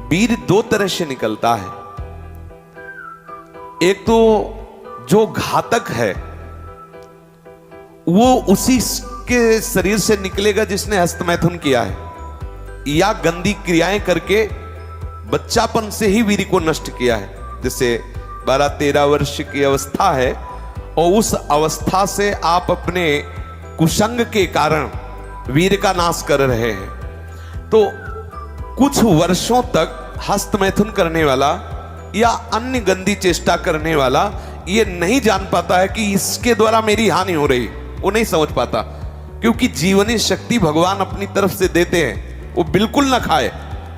वीर दो तरह से निकलता है। एक तो जो घातक है वो उसी के शरीर से निकलेगा जिसने हस्तमैथुन किया है, या गंदी क्रियाएं करके बच्चापन से ही वीर को नष्ट किया है। जैसे 12-13 वर्ष की अवस्था है और उस अवस्था से आप अपने कुसंग के कारण वीर का नाश कर रहे हैं, तो कुछ वर्षों तक हस्तमैथुन करने वाला या अन्य गंदी चेष्टा करने वाला ये नहीं जान पाता है कि इसके द्वारा मेरी हानि हो रही, वो नहीं समझ पाता, क्योंकि जीवनी शक्ति भगवान अपनी तरफ से देते हैं। वो बिल्कुल ना खाए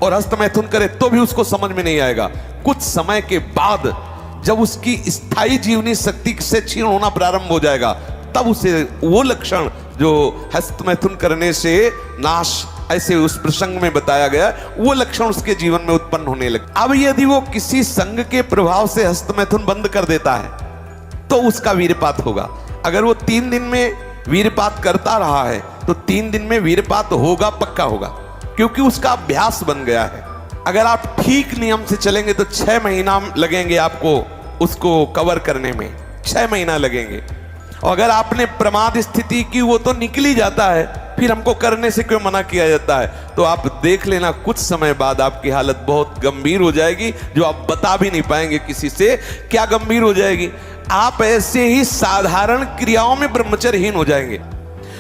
और हस्तमैथुन करे तो भी उसको समझ में नहीं आएगा। कुछ समय के बाद जब उसकी स्थायी जीवनी शक्ति से क्षीण होना प्रारंभ हो जाएगा, तब उसे वो लक्षण जो हस्तमैथुन करने से नाश ऐसे उस प्रसंग में बताया गया, वो लक्षण उसके जीवन में उत्पन्न होने लगे। अब यदि वो किसी संग के प्रभाव से हस्तमैथुन बंद कर देता है तो उसका वीरपात होगा। अगर वो 3 दिन में वीरपात करता रहा है तो 3 दिन में वीरपात होगा, पक्का होगा, क्योंकि उसका अभ्यास बन गया है। अगर आप ठीक नियम से चलेंगे तो 6 महीना लगेंगे आपको उसको कवर करने में, 6 महीना लगेंगे। और अगर आपने प्रमाद स्थिति की वो तो निकल ही जाता है, फिर हमको करने से क्यों मना किया जाता है? तो आप देख लेना कुछ समय बाद आपकी हालत बहुत गंभीर हो जाएगी, जो आप बता भी नहीं पाएंगे किसी से। क्या गंभीर हो जाएगी? आप ऐसे ही साधारण क्रियाओं में ब्रह्मचर्यहीन हो जाएंगे।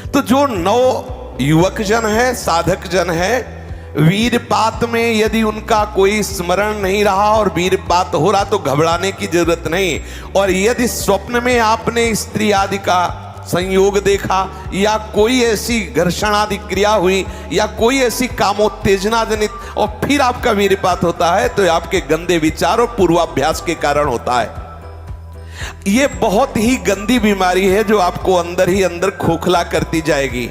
तो जो नव युवक जन है, साधक जन है, वीरपात में यदि उनका कोई स्मरण नहीं रहा और वीरपात हो रहा तो घबराने की जरूरत नहीं। और यदि स्वप्न में आपने स्त्री आदि का संयोग देखा या कोई ऐसी घर्षण आदि क्रिया हुई या कोई ऐसी कामोत्तेजना जनित और फिर आपका वीरपात होता है, तो आपके गंदे विचार और पूर्वाभ्यास के कारण होता है। यह बहुत ही गंदी बीमारी है जो आपको अंदर ही अंदर खोखला करती जाएगी।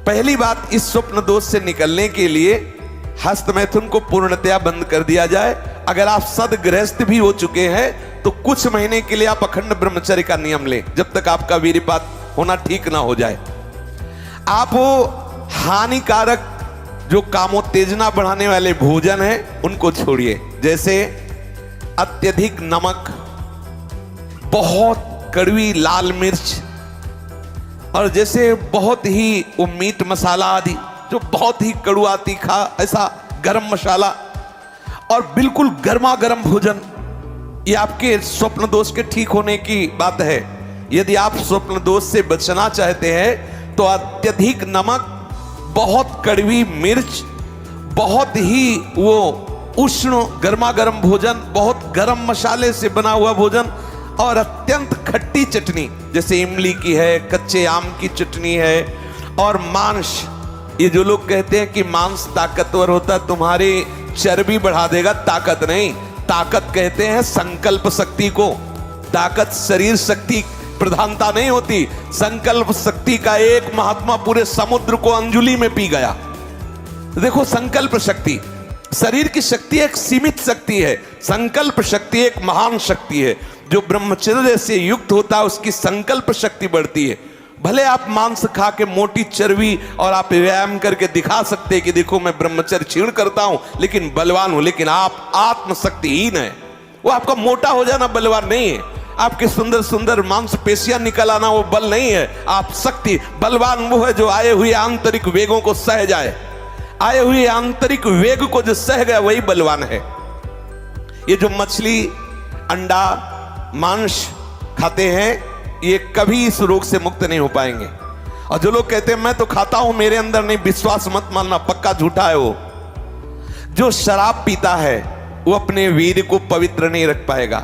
पहली बात, इस स्वप्न दोष से निकलने के लिए हस्तमैथुन को पूर्णतया बंद कर दिया जाए। अगर आप सदगृहस्थ भी हो चुके हैं तो कुछ महीने के लिए आप अखंड ब्रह्मचर्य का नियम लें, जब तक आपका वीरपात होना ठीक ना हो जाए। आप वो हानिकारक जो कामोत्तेजना बढ़ाने वाले भोजन है उनको छोड़िए, जैसे अत्यधिक नमक, बहुत कड़वी लाल मिर्च, और जैसे बहुत ही वो मीट मसाला आदि जो बहुत ही कड़वा तीखा, ऐसा गरम मसाला, और बिल्कुल गर्मा गर्म भोजन, ये आपके स्वप्न दोष के ठीक होने की बात है। यदि आप स्वप्न दोष से बचना चाहते हैं तो अत्यधिक नमक, बहुत कड़वी मिर्च, बहुत ही वो उष्ण गर्मा गर्म भोजन, बहुत गर्म मसाले से बना हुआ भोजन, और अत्यंत खट्टी चटनी, जैसे इमली की है, कच्चे आम की चटनी है, और मांस। ये जो लोग कहते हैं कि मांस ताकतवर होता है, तुम्हारी चर्बी बढ़ा देगा, ताकत नहीं। ताकत कहते हैं संकल्प शक्ति को। ताकत शरीर शक्ति प्रधानता नहीं होती। संकल्प शक्ति का एक महात्मा पूरे समुद्र को अंजुली में पी गया। देखो, संकल्प शक्ति, शरीर की शक्ति एक सीमित शक्ति है, संकल्प शक्ति एक महान शक्ति है। जो ब्रह्मचर्य से युक्त होता है उसकी संकल्प शक्ति बढ़ती है। भले आप मांस खा के मोटी चर्बी और आप व्यायाम करके दिखा सकते हैं कि देखो मैं ब्रह्मचर्य क्षीण करता हूं लेकिन बलवान हूं, लेकिन आप आत्मशक्तिहीन है। वो आपका मोटा हो जाना बलवान नहीं है, आपके सुंदर सुंदर मांसपेशियां निकल आना वो बल नहीं है। आप शक्ति, बलवान वो है जो आए हुए आंतरिक वेगों को सह जाए। आए हुए आंतरिक वेग को जो सह गया वही बलवान है। ये जो मछली, अंडा, मांस खाते हैं ये कभी इस रोग से मुक्त नहीं हो पाएंगे। और जो लोग कहते हैं मैं तो खाता हूं, मेरे अंदर नहीं, विश्वास मत मानना, पक्का झूठा है वो। जो शराब पीता है वो अपने वीर को पवित्र नहीं रख पाएगा।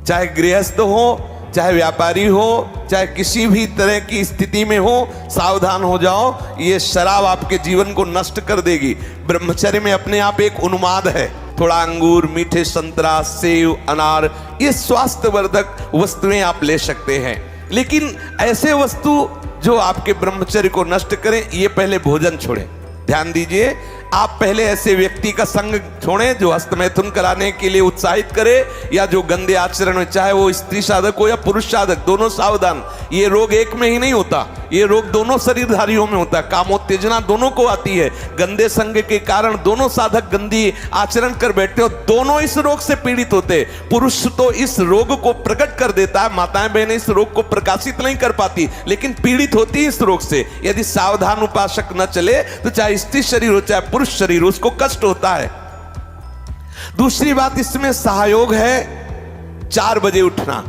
चाहे गृहस्थ हो, चाहे व्यापारी हो, चाहे किसी भी तरह की स्थिति में हो, सावधान हो जाओ, ये शराब आपके जीवन को नष्ट कर देगी। ब्रह्मचर्य में अपने आप एक उन्माद है। थोड़ा अंगूर, मीठे संतरा, सेव, अनार, ये स्वास्थ्यवर्धक वस्तुएं आप ले सकते हैं, लेकिन ऐसे वस्तु जो आपके ब्रह्मचर्य को नष्ट करें, ये पहले भोजन छोड़ें। ध्यान दीजिए, आप पहले ऐसे व्यक्ति का संग छोड़ें जो हस्तमैथुन कराने के लिए उत्साहित करे या जो गंदे आचरण में, चाहे वो स्त्री साधक हो या पुरुष साधक, दोनों सावधान। ये रोग एक में ही नहीं होता, ये रोग दोनों शरीरधारियों में होता है। कामोत्तेजना दोनों को आती है, गंदे संग के कारण दोनों साधक गंदी आचरण कर बैठते हो, दोनों इस रोग से पीड़ित होते। पुरुष तो इस रोग को प्रकट कर देता है, माताएं बहनें इस रोग को प्रकाशित नहीं कर पाती, लेकिन पीड़ित होती है इस रोग से। यदि सावधान उपासक न चले तो चाहे स्त्री शरीर हो चाहे पुरुष शरीर, उसको कष्ट होता है। दूसरी बात इसमें सहयोग है 4 बजे उठना।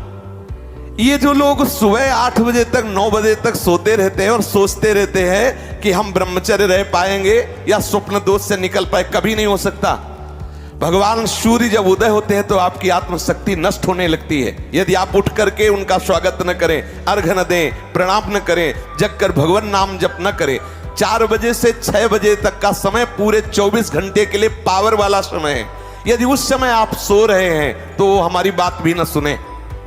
ये जो लोग सुबह 8 बजे तक 9 बजे तक सोते रहते हैं और सोचते रहते हैं कि हम ब्रह्मचर्य रह पाएंगे या स्वप्न दोष से निकल पाए, कभी नहीं हो सकता। भगवान सूर्य जब उदय होते हैं तो आपकी आत्मशक्ति नष्ट होने लगती है। यदि आप उठ करके उनका स्वागत न करें, अर्घ न दें, प्रणाम न करें, जग कर भगवान नाम जप न करें, 4 बजे से 6 बजे तक का समय पूरे 24 घंटे के लिए पावर वाला समय है। यदि उस समय आप सो रहे हैं तो हमारी बात भी न सुने,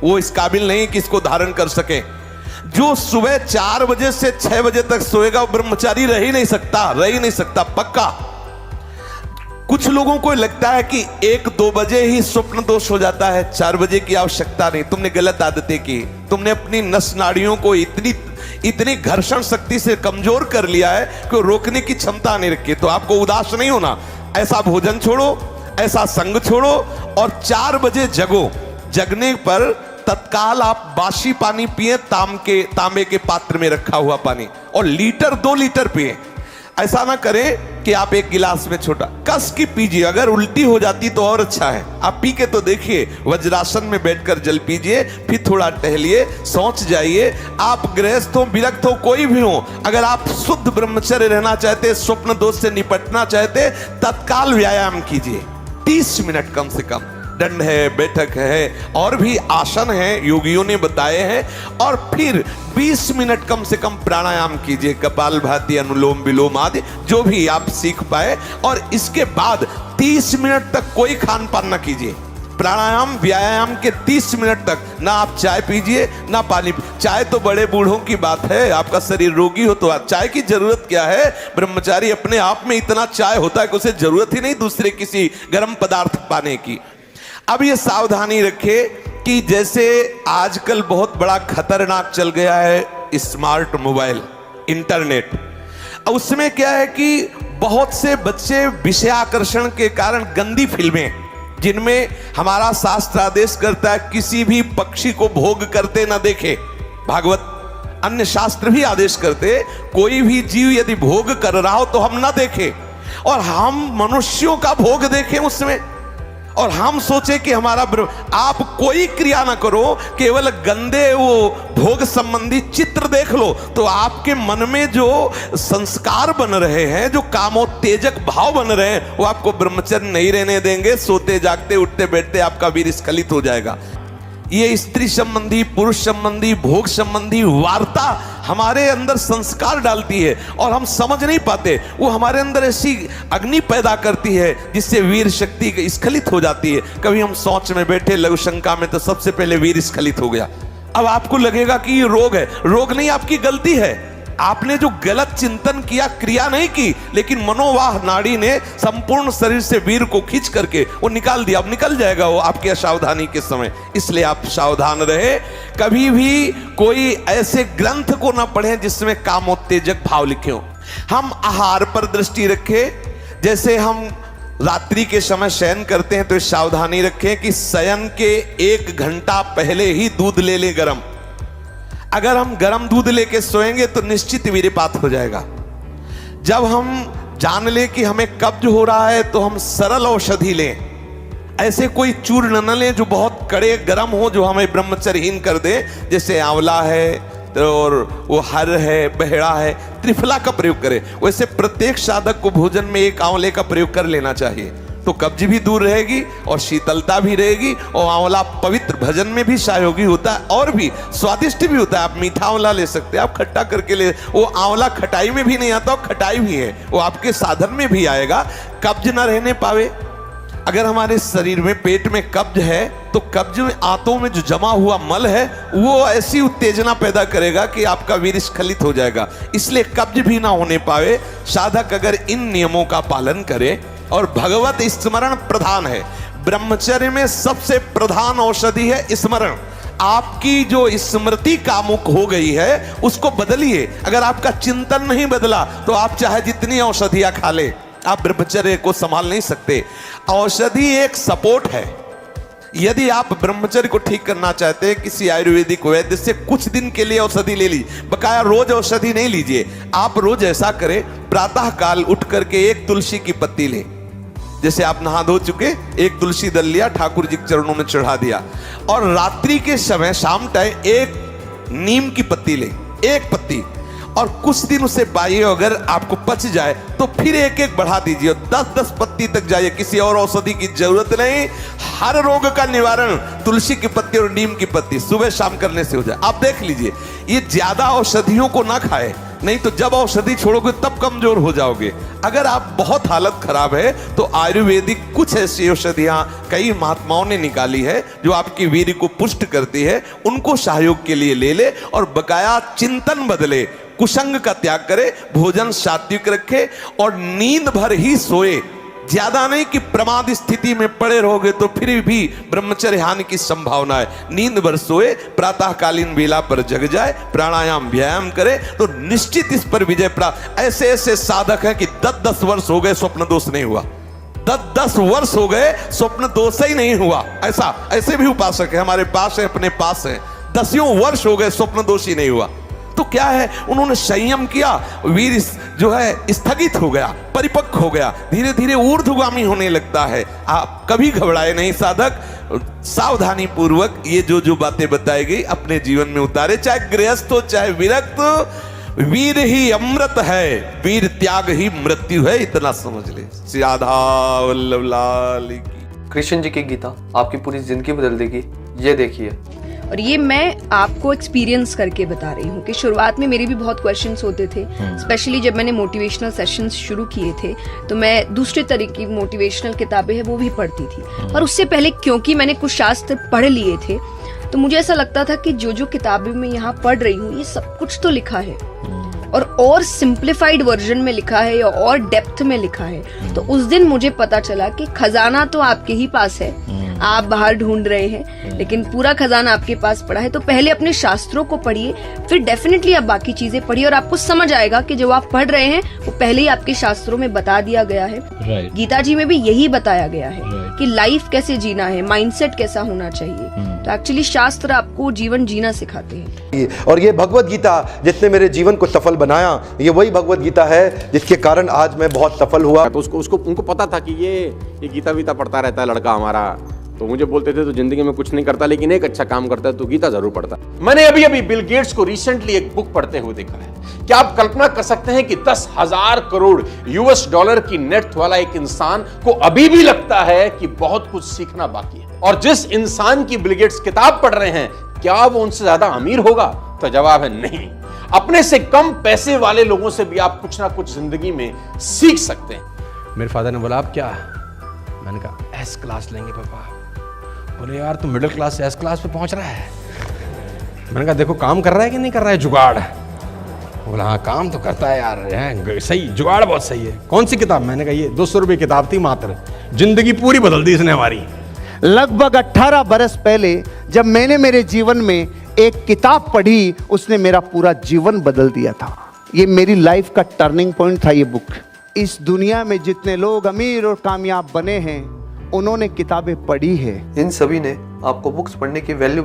वो इस काबिल नहीं कि इसको धारण कर सके। जो सुबह 4 बजे से 6 बजे तक सोएगा वो ब्रह्मचारी रह ही नहीं सकता पक्का। कुछ लोगों को लगता है कि 1-2 बजे ही स्वप्न दोष हो जाता है, 4 बजे की आवश्यकता नहीं। तुमने गलत आदतें की, तुमने अपनी नस नाड़ियों को इतनी घर्षण शक्ति से कमजोर कर लिया है कि रोकने की क्षमता नहीं रखी। तो आपको उदास नहीं होना, ऐसा भोजन छोड़ो, ऐसा संग छोड़ो और 4 बजे जगो। जगने पर तत्काल आप बासी पानी पिए, तांबे के पात्र में रखा हुआ पानी, और 1-2 लीटर पिए। ऐसा ना करें कि आप 1 गिलास में छोटा कस की पीजिए। अगर उल्टी हो जाती तो और अच्छा है, आप पी के तो देखिए, वज्रासन में बैठकर जल पीजिए, फिर थोड़ा टहलिए, सोच जाइए। आप गृहस्थ हो, विरक्त हो, कोई भी हो, अगर आप शुद्ध ब्रह्मचर्य रहना चाहते, स्वप्न दोष से निपटना चाहते, तत्काल व्यायाम कीजिए 30 मिनट कम से कम। दंड है, बैठक है, और भी आसन है योगियों ने बताए हैं। और फिर 20 मिनट कम से कम प्राणायाम कीजिए, कपालभाति, अनुलोम विलोम आदि जो भी आप सीख पाए। और इसके बाद 30 मिनट तक कोई खान पान ना कीजिए। प्राणायाम व्यायाम के 30 मिनट तक ना आप चाय पीजिए ना पानी। चाय तो बड़े बूढ़ों की बात है, आपका शरीर रोगी हो तो चाय की जरूरत क्या है। ब्रह्मचारी अपने आप में इतना चाय होता है कि उसे जरूरत ही नहीं दूसरे किसी गर्म पदार्थ पाने की। अब ये सावधानी रखे कि जैसे आजकल बहुत बड़ा खतरनाक चल गया है स्मार्ट मोबाइल, इंटरनेट। उसमें क्या है कि बहुत से बच्चे विषय आकर्षण के कारण गंदी फिल्में, जिनमें हमारा शास्त्र आदेश करता है किसी भी पक्षी को भोग करते ना देखे। भागवत अन्य शास्त्र भी आदेश करते कोई भी जीव यदि भोग कर रहा हो तो हम ना देखें, और हम मनुष्यों का भोग देखें उसमें, और हम सोचे कि हमारा आप कोई क्रिया ना करो, केवल गंदे वो भोग संबंधी चित्र देख लो तो आपके मन में जो संस्कार बन रहे हैं, जो कामोत्तेजक भाव बन रहे हैं, वो आपको ब्रह्मचर्य नहीं रहने देंगे। सोते जागते उठते बैठते आपका वीर स्खलित हो जाएगा। ये स्त्री संबंधी, पुरुष संबंधी, भोग संबंधी वार्ता हमारे अंदर संस्कार डालती है और हम समझ नहीं पाते। वो हमारे अंदर ऐसी अग्नि पैदा करती है जिससे वीर शक्ति स्खलित हो जाती है। कभी हम सोच में बैठे लघु शंका में तो सबसे पहले वीर स्खलित हो गया। अब आपको लगेगा कि ये रोग है, रोग नहीं, आपकी गलती है। आपने जो गलत चिंतन किया, क्रिया नहीं की, लेकिन मनोवाह नाड़ी ने संपूर्ण शरीर से वीर को खींच करके वो निकाल दिया। अब निकल जाएगा वो आपकी असावधानी के समय, इसलिए आप सावधान रहे। कभी भी कोई ऐसे ग्रंथ को ना पढ़ें जिसमें कामोत्तेजक भाव लिखे हो। हम आहार पर दृष्टि रखें। जैसे हम रात्रि के समय शयन करते हैं तो सावधानी रखें कि शयन के 1 घंटा पहले ही दूध ले लें गरम। अगर हम गर्म दूध लेके सोएंगे तो निश्चित वीर्यपात हो जाएगा। जब हम जान ले कि हमें कब्ज हो रहा है तो हम सरल औषधि लें। ऐसे कोई चूर्ण न लें जो बहुत कड़े गर्म हो, जो हमें ब्रह्मचर्यहीन कर दे। जैसे आंवला है और वो हर है, बहेड़ा है, त्रिफला का प्रयोग करें। वैसे प्रत्येक साधक को भोजन में 1 आंवले का प्रयोग कर लेना चाहिए, तो कब्ज भी दूर रहेगी और शीतलता भी रहेगी। और आंवला पवित्र भजन में भी सहयोगी होता है और भी स्वादिष्ट भी होता है। आप मीठा आंवला ले सकते हैं, आप खट्टा करके ले। वो आंवला खटाई में भी नहीं आता, और खटाई भी है, वो आपके साधन में भी आएगा। कब्ज ना रहने पावे। अगर हमारे शरीर में, पेट में कब्ज है तो कब्ज में, आंतों में जो जमा हुआ मल है वो ऐसी उत्तेजना पैदा करेगा कि आपका वीर स्खलित हो जाएगा। इसलिए कब्ज भी ना होने पावे। साधक अगर इन नियमों का पालन करे, और भगवत स्मरण प्रधान है। ब्रह्मचर्य में सबसे प्रधान औषधि है स्मरण। आपकी जो स्मृति कामुक हो गई है उसको बदलिए। अगर आपका चिंतन नहीं बदला तो आप चाहे जितनी औषधियां खा ले, आप ब्रह्मचर्य को संभाल नहीं सकते। औषधि एक सपोर्ट है। यदि आप ब्रह्मचर्य को ठीक करना चाहते हैं, किसी आयुर्वेदिक वैद्य से कुछ दिन के लिए औषधि ले ली, बकाया रोज औषधि नहीं लीजिए। आप रोज ऐसा करें, प्रातः काल उठ करके एक तुलसी की पत्ती ले, जैसे आप नहा धो चुके, एक तुलसी दल लिया, ठाकुर जी के चरणों में चढ़ा दिया, और रात्रि के समय शाम टाइम एक नीम की पत्ती ले, एक पत्ती, और कुछ दिन उसे बाइए, अगर आपको पच जाए तो फिर एक एक बढ़ा दीजिए, 10-10 पत्ती तक जाइए। किसी और औषधि की जरूरत नहीं। हर रोग का निवारण तुलसी की पत्ती और नीम की पत्ती सुबह शाम करने से हो जाए। आप देख लीजिए, ये ज्यादा औषधियों को ना खाए, नहीं तो जब औषधि छोड़ोगे तब कमजोर हो जाओगे। अगर आप बहुत हालत खराब है तो आयुर्वेदिक कुछ ऐसी औषधियां कई महात्माओं ने निकाली है जो आपकी वीर्य को पुष्ट करती है, उनको सहयोग के लिए ले ले, और बकाया चिंतन बदले, कुसंग का त्याग करे, भोजन सात्विक रखे, और नींद भर ही सोए। ज्यादा नहीं कि प्रमाद स्थिति में पड़े रहोगे तो फिर भी ब्रह्मचर्य हानि की संभावना है। नींद भर सोए, प्रातःकालीन बेला पर जग जाए, प्राणायाम व्यायाम करे तो निश्चित इस पर विजय प्राप्त। ऐसे ऐसे साधक हैं कि 10-10 वर्ष हो गए स्वप्न दोष नहीं हुआ, 10-10 वर्ष हो गए स्वप्न दोष ही नहीं हुआ। ऐसे भी उपासक है हमारे पास है, अपने पास है, 10 वर्ष हो गए स्वप्न दोष ही नहीं हुआ। तो क्या है, उन्होंने संयम किया, वीर जो है स्थगित हो गया, परिपक्व हो गया, धीरे धीरे ऊर्ध्वगामी होने लगता है। आप कभी घबराए नहीं साधक, सावधानी पूर्वक ये जो बातें बताई गई अपने जीवन में उतारे, चाहे गृहस्थ हो चाहे विरक्त हो। वीर ही अमृत है, वीर त्याग ही मृत्यु है, इतना समझ ले। श्री राधा वल्लभ लाल की। कृष्ण जी की गीता आपकी पूरी जिंदगी बदल देगी, ये देखिए। और ये मैं आपको एक्सपीरियंस करके बता रही हूँ कि शुरुआत में मेरे भी बहुत क्वेश्चंस होते थे, स्पेशली जब मैंने मोटिवेशनल सेशंस शुरू किए थे तो मैं दूसरे तरह की मोटिवेशनल किताबें हैं वो भी पढ़ती थी। और उससे पहले क्योंकि मैंने कुछ शास्त्र पढ़ लिए थे तो मुझे ऐसा लगता था कि जो किताबें मैं यहाँ पढ़ रही हूँ ये सब कुछ तो लिखा है और सिंप्लीफाइड वर्जन में लिखा है या और डेप्थ में लिखा है। तो उस दिन मुझे पता चला कि खजाना तो आपके ही पास है, आप बाहर ढूंढ रहे हैं, लेकिन पूरा खजाना आपके पास पड़ा है। तो पहले अपने शास्त्रों को पढ़िए, फिर डेफिनेटली आप बाकी चीजें पढ़िए और आपको समझ आएगा कि जो आप पढ़ रहे हैं वो पहले ही आपके शास्त्रों में बता दिया गया है। गीता जी में भी यही बताया गया है कि लाइफ कैसे जीना है, माइंडसेट कैसा होना चाहिए। तो एक्चुअली शास्त्र आपको जीवन जीना सिखाते हैं। और ये भगवत गीता जिसने मेरे जीवन को सफल बनाया, ये वही भगवत गीता है जिसके कारण आज मैं बहुत सफल हुआ। तो उनको पता था कि ये गीता वीता पढ़ता रहता है लड़का हमारा, तो मुझे बोलते थे तो जिंदगी में कुछ नहीं करता लेकिन एक अच्छा काम करता है तो गीता जरूर पढ़ता। मैंने अभी बिल गेट्स को रिसेंटली एक बुक पढ़ते हुए देखा है। क्या आप कल्पना कर सकते हैं कि 10,000 करोड़ US डॉलर की नेट वाला एक इंसान को अभी भी लगता है कि बहुत कुछ सीखना बाकी है। और जिस इंसान की बिल गेट्स किताब पढ़ रहे हैं, क्या वो उनसे ज्यादा अमीर होगा? तो जवाब है नहीं। अपने से कम पैसे वाले लोगों से भी आप कुछ ना कुछ जिंदगी में सीख सकते हैं। मेरे फादर ने बोला आप क्या? मैंने कहा S क्लास लेंगे पापा। बोले यार तू मिडिल क्लास से S क्लास पे पहुंच रहा है। मैंने कहा देखो काम कर रहा है कि नहीं कर रहा है जुगाड़। बोला हाँ काम तो करता है यार, है सही, जुगाड़ बहुत सही है। कौन सी किताब? मैंने कहा ये 200 रुपये किताब थी मात्र, जिंदगी पूरी बदल दी इसने हमारी। लगभग 18 बरस पहले जब मैंने मेरे जीवन में एक किताब पढ़ी, उसने मेरा पूरा जीवन बदल दिया था। ये मेरी लाइफ का टर्निंग पॉइंट था ये बुक। इस दुनिया में जितने लोग अमीर और कामयाब बने हैं उन्होंने किताबें पढ़ी है। इन सभी ने आपको बुक्स पढ़ने की वैल्यू